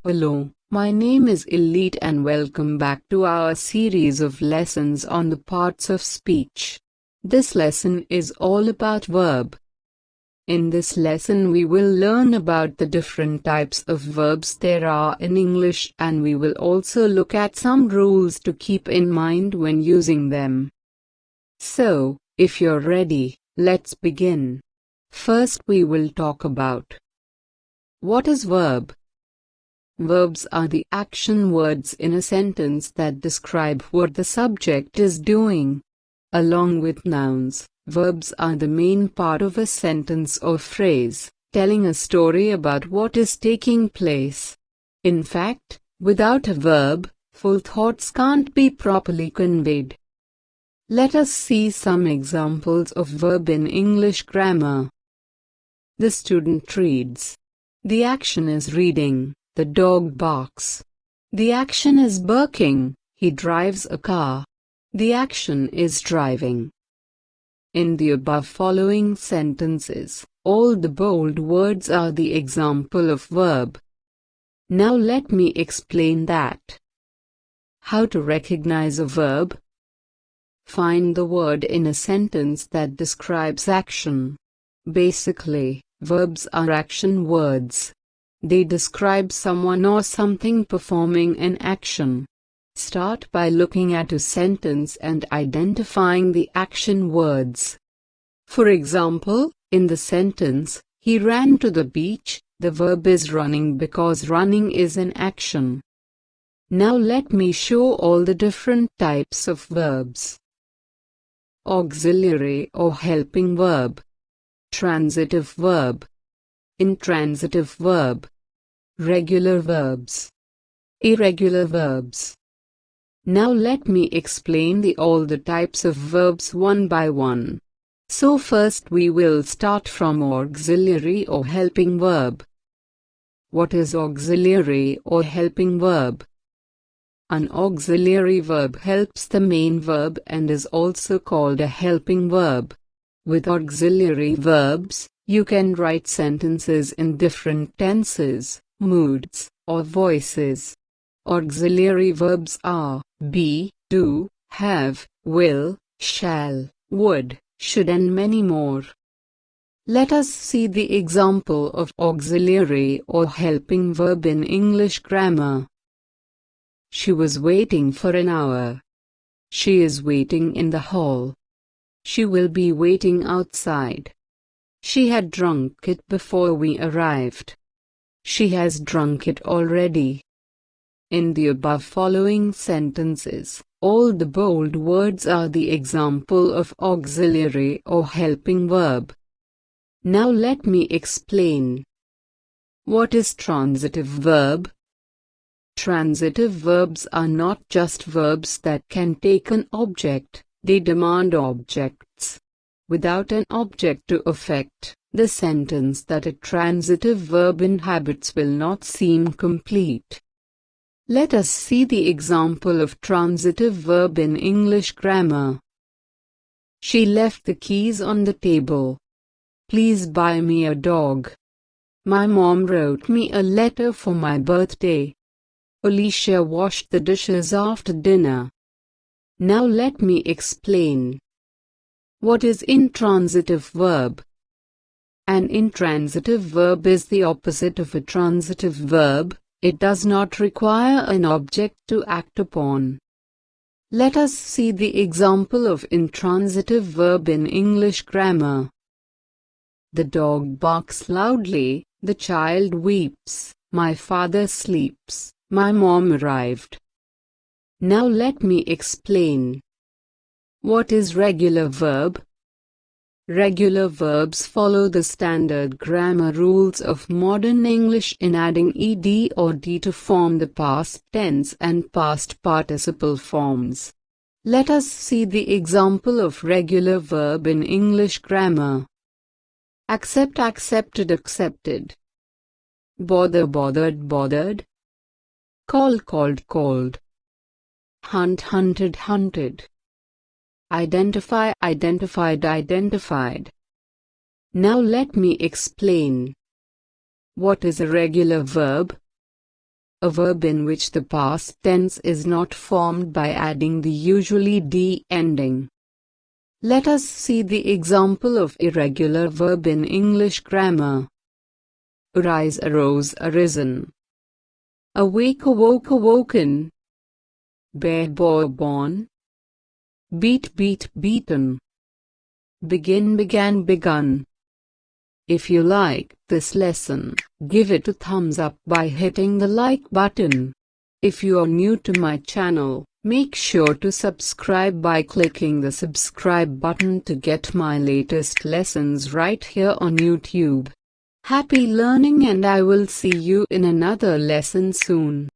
Hello, my name is Elite and welcome back to our series of lessons on the parts of speech. This lesson is all about verb. In this lesson we will learn about the different types of verbs there are in English, and we will also look at some rules to keep in mind when using them. So, if you're ready, let's begin. First we will talk about what is verb. Verbs are the action words in a sentence that describe what the subject is doing. Along with nouns, verbs are the main part of a sentence or phrase, telling a story about what is taking place. In fact, without a verb, full thoughts can't be properly conveyed. Let us see some examples of verb in English grammar. The student reads. The action is reading. The dog barks. The action is barking. He drives a car. The action is driving. In the above following sentences, all the bold words are the example of verb. Now let me explain that. How to recognize a verb? Find the word in a sentence that describes action. Basically, verbs are action words. They describe someone or something performing an action. Start by looking at a sentence and identifying the action words. For example, in the sentence, he ran to the beach, the verb is running because running is an action. Now let me show all the different types of verbs. Auxiliary or helping verb. Transitive verb. Intransitive verb. Regular verbs. Irregular verbs. Now let me explain all the types of verbs one by one. So first we will start from auxiliary or helping verb. What is auxiliary or helping verb? An auxiliary verb helps the main verb and is also called a helping verb. With auxiliary verbs, you can write sentences in different tenses, moods, or voices. Auxiliary verbs are be, do, have, will, shall, would, should and many more. Let us see the example of auxiliary or helping verb in English grammar. She was waiting for an hour. She is waiting in the hall. She will be waiting outside. She had drunk it before we arrived. She has drunk it already. In the above following sentences, all the bold words are the example of auxiliary or helping verb. Now let me explain. What is transitive verb? Transitive verbs are not just verbs that can take an object, they demand objects. Without an object to affect, the sentence that a transitive verb inhabits will not seem complete. Let us see the example of transitive verb in English grammar. She left the keys on the table. Please buy me a dog. My mom wrote me a letter for my birthday. Alicia washed the dishes after dinner. Now let me explain. What is intransitive verb? An intransitive verb is the opposite of a transitive verb. It does not require an object to act upon. Let us see the example of intransitive verb in English grammar. The dog barks loudly, the child weeps, my father sleeps, my mom arrived. Now let me explain. What is regular verb? Regular verbs follow the standard grammar rules of modern English in adding ed or d to form the past tense and past participle forms. Let us see the example of regular verb in English grammar. Accept, accepted, accepted. Bother, bothered, bothered. Call, called, called. Hunt, hunted, hunted. Identify, identified, identified. Now let me explain. What is a regular verb? a verb in which the past tense is not formed by adding the usually d ending. Let us see the example of irregular verb in English grammar. Arise, arose, arisen. Awake, awoke, awoken. Bear, bore, born. Beat, beat, beaten. Begin, began, begun. If you like this lesson, give it a thumbs up by hitting the like button. If you are new to my channel, make sure to subscribe by clicking the subscribe button to get my latest lessons right here on YouTube. Happy learning, and I will see you in another lesson soon.